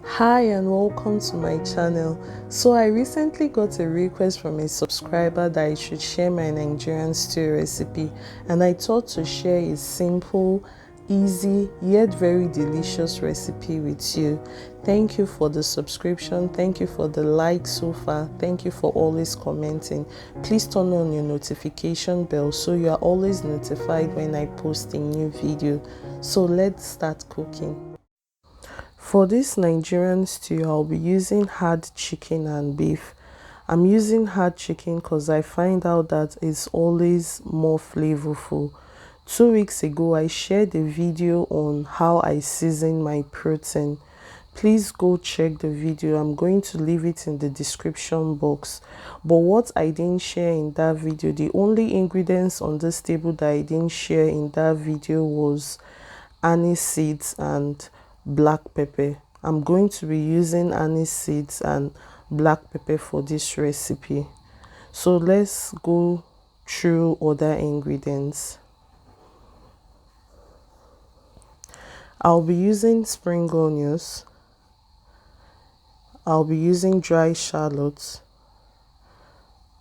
Hi and welcome to my channel. So I recently got a request from a subscriber that I should share my Nigerian stew recipe, and I thought to share a simple, easy yet very delicious recipe with you. Thank you for the subscription, thank you for the like so far, thank you for always commenting. Please turn on your notification bell so you are always notified when I post a new video. So let's start cooking. For this Nigerian stew, I'll be using hard chicken and beef. I'm using hard chicken because I find out that it's always more flavorful. 2 weeks ago, I shared a video on how I season my protein. Please go check the video. I'm going to leave it in the description box. But what I didn't share in that video, the only ingredients on this table that I didn't share in that video was Aniseed and black pepper. I'm going to be using Aniseed and black pepper for this recipe. So let's go through other ingredients. I'll be using spring onions. I'll be using dry shallots,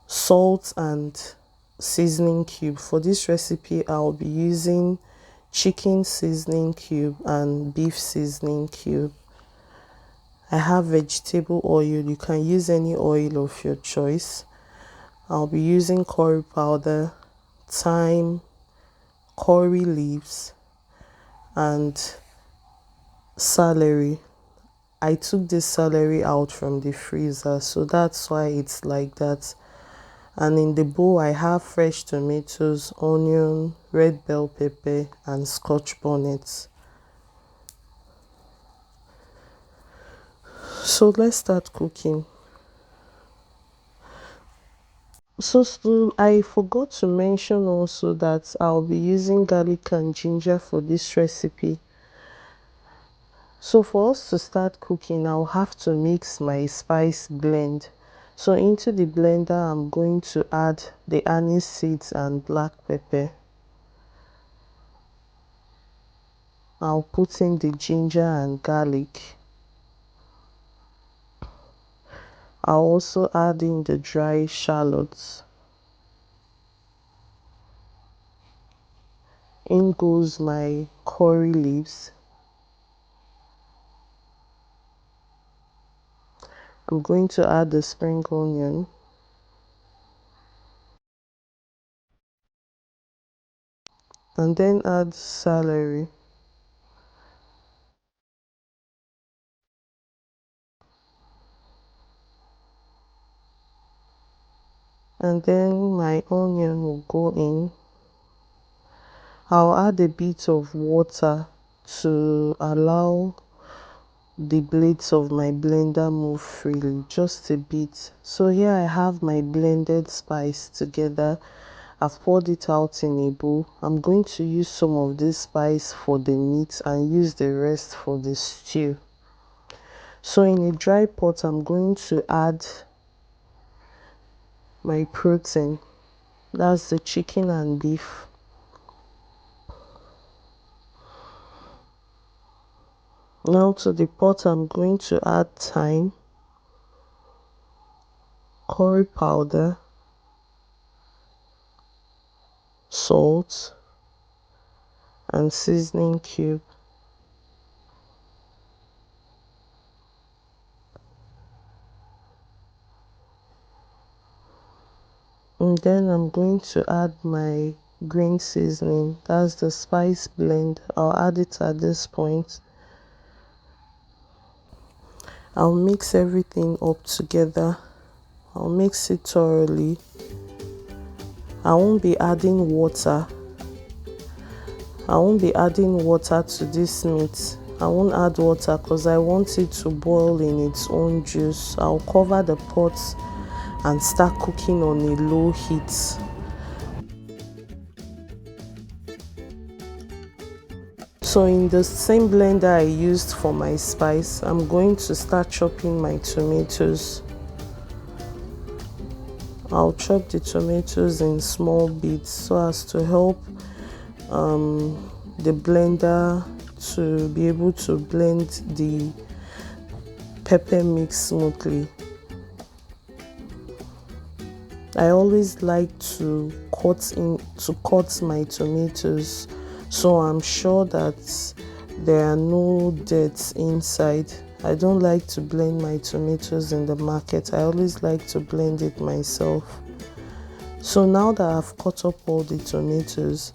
salt and seasoning cube. For this recipe, I'll be using chicken seasoning cube and beef seasoning cube. I have vegetable oil. You can use any oil of your choice. I'll be using curry powder, thyme, curry leaves, and celery. I took this celery out from the freezer, so that's why it's like that. And in the bowl, I have fresh tomatoes, onion, red bell pepper, and Scotch bonnet. So let's start cooking. So I forgot to mention also that I'll be using garlic and ginger for this recipe. So for us to start cooking, I'll have to mix my spice blend. So into the blender, I'm going to add the anise seeds and black pepper. I'll put in the ginger and garlic. I'll also add in the dry shallots. In goes my curry leaves. I'm going to add the spring onion. And then add celery. And then my onion will go in. I'll add a bit of water to allow the blades of my blender move freely, just a bit. So here I have my blended spice together. I've poured it out in a bowl. I'm going to use some of this spice for the meat and use the rest for the stew. So in a dry pot, I'm going to add my protein. That's the chicken and beef. Now to the pot, I'm going to add thyme, curry powder, salt, and seasoning cube. And then I'm going to add my green seasoning. That's the spice blend. I'll add it at this point. I'll mix everything up together. I'll mix it thoroughly. I won't be adding water. I won't be adding water to this meat. I won't add water because I want it to boil in its own juice. I'll cover the pot and start cooking on a low heat. So in the same blender I used for my spice, I'm going to start chopping my tomatoes. I'll chop the tomatoes in small bits so as to help the blender to be able to blend the pepper mix smoothly. I always like to cut my tomatoes, so I'm sure that there are no dirt inside. I don't like to blend my tomatoes in the market. I always like to blend it myself. So now that I've cut up all the tomatoes,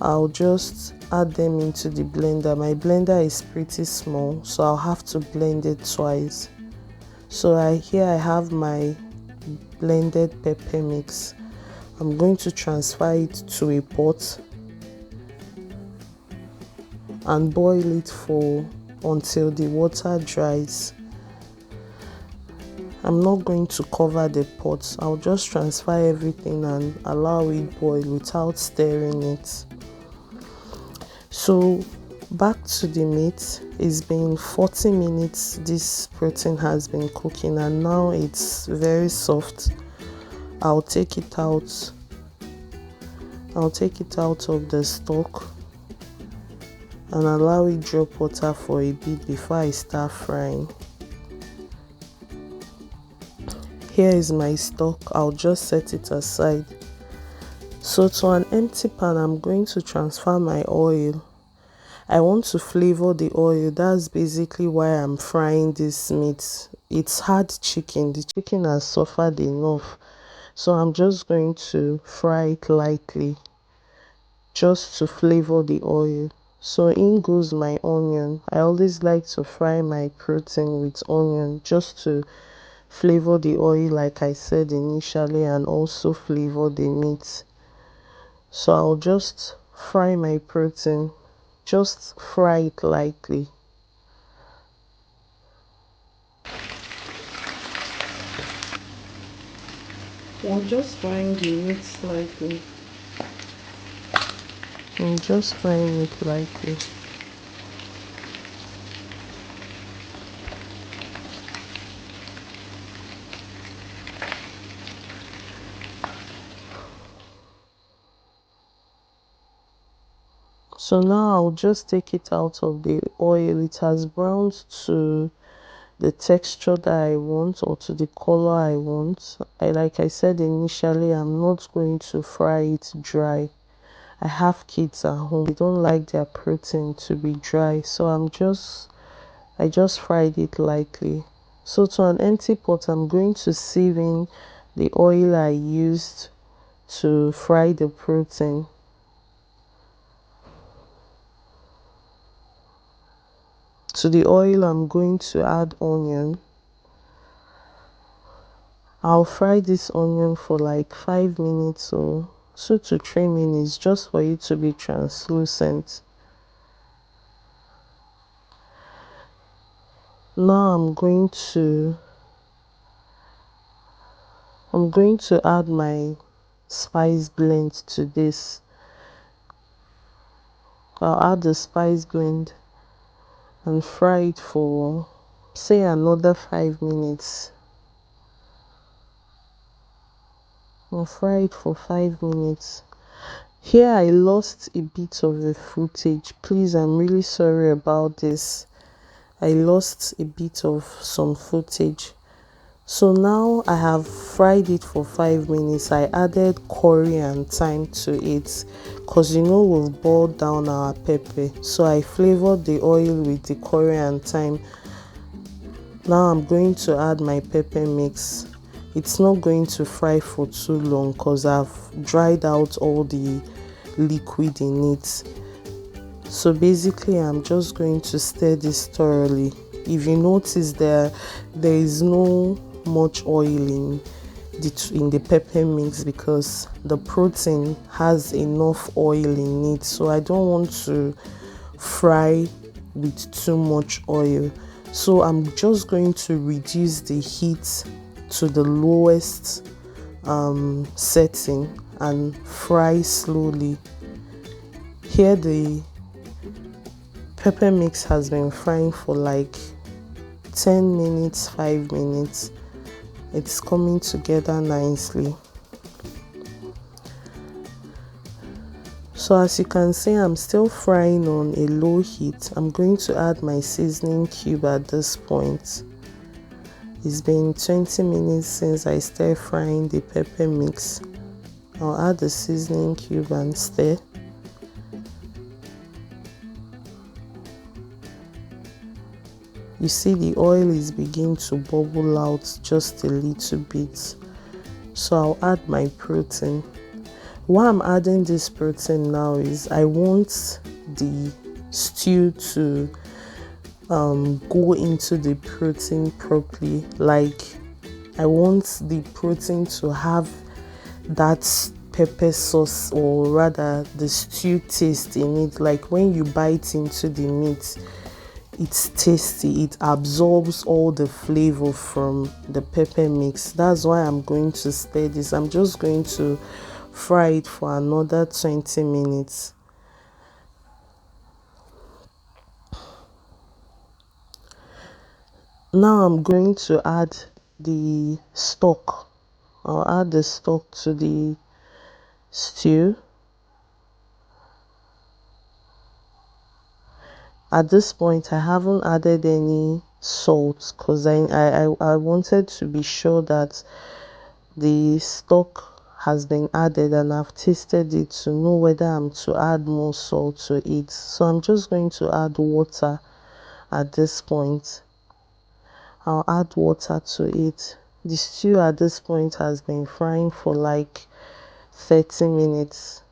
I'll just add them into the blender. My blender is pretty small, so I'll have to blend it twice. So here I have my blended pepper mix. I'm going to transfer it to a pot and boil it until the water dries. I'm not going to cover the pot. I'll just transfer everything and allow it boil without stirring it. So back to the meat. It's been 40 minutes this protein has been cooking, and now it's very soft. I'll take it out of the stock and allow it drop water for a bit before I start frying. Here is my stock. I'll just set it aside. So to an empty pan, I'm going to transfer my oil. I want to flavor the oil. That's basically why I'm frying this meat. It's hard chicken. The chicken has suffered enough. So I'm just going to fry it lightly, just to flavor the oil. So in goes my onion. I always like to fry my protein with onion, just to flavor the oil, like I said initially, and also flavor the meat. So I'll just fry my protein, just fry it lightly. I'm just frying the meat slightly. I'm just frying it lightly. So now I'll just take it out of the oil. It has browned to the texture that I want, or to the color I want. Like I said initially, I'm not going to fry it dry. I have kids at home. They don't like their protein to be dry, so I just fried it lightly. So to an empty pot, I'm going to sieve in the oil I used to fry the protein. To the oil, I'm going to add onion. I'll fry this onion for like 5 minutes or 2 to 3 minutes, just for it to be translucent. Now I'm going to add my spice blend to this. I'll add the spice blend and fry it for, say, another 5 minutes. I'll fry it for 5 minutes. Here I lost a bit of the footage. Please, I'm really sorry about this. I lost a bit of some footage. So now I have fried it for 5 minutes. I added curry and thyme to it, because we've boiled down our pepper. So I flavored the oil with the curry and thyme. Now I'm going to add my pepper mix. It's not going to fry for too long because I've dried out all the liquid in it. So basically I'm just going to stir this thoroughly. If you notice, there is no much oil in the pepper mix, because the protein has enough oil in it. So I don't want to fry with too much oil. So I'm just going to reduce the heat to the lowest setting and fry slowly. Here the pepper mix has been frying for like 10 minutes, 5 minutes. It's coming together nicely. So as you can see, I'm still frying on a low heat. I'm going to add my seasoning cube at this point. It's been 20 minutes since I started frying the pepper mix. I'll add the seasoning cube and stir. You see the oil is beginning to bubble out just a little bit. So I'll add my protein. Why I'm adding this protein now is I want the stew to go into the protein properly. Like I want the protein to have that pepper sauce, or rather the stew taste in it. Like when you bite into the meat, it's tasty, it absorbs all the flavor from the pepper mix. That's why I'm going to stir this. I'm just going to fry it for another 20 minutes. Now I'm going to add the stock. I'll add the stock to the stew. At this point I haven't added any salt because I wanted to be sure that the stock has been added and I've tasted it to know whether I'm to add more salt to it. So I'm just going to add water at this point. I'll add water to it. The stew at this point has been frying for like 30 minutes.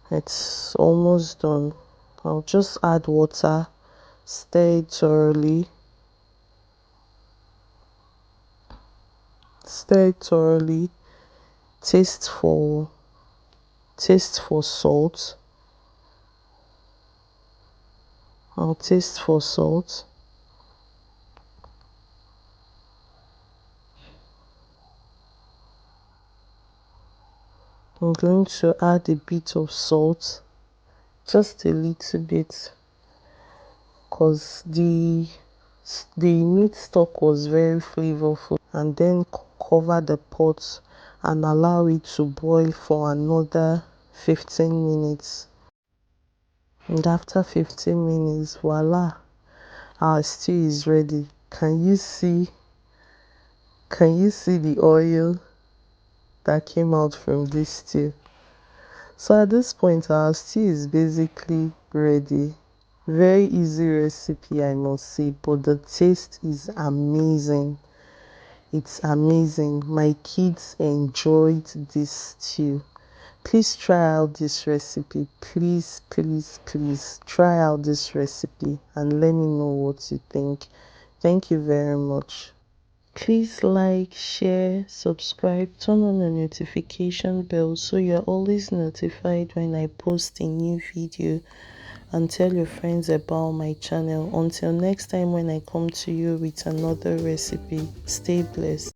It's almost done. I'll just add water, stir it thoroughly. Stir it thoroughly. Taste for salt. I'll taste for salt. I'm going to add a bit of salt, just a little bit, because the meat stock was very flavorful. And then cover the pot and allow it to boil for another 15 minutes. And after 15 minutes, voila, our stew is ready. Can you see the oil that came out from this stew? So at this point our stew is basically ready. Very easy recipe, I must say, but the taste is amazing. It's amazing. My kids enjoyed this stew. Please try out this recipe. Please try out this recipe and let me know what you think. Thank you very much. Please like, share, subscribe, turn on the notification bell so you're always notified when I post a new video, and tell your friends about my channel. Until next time when I come to you with another recipe, stay blessed.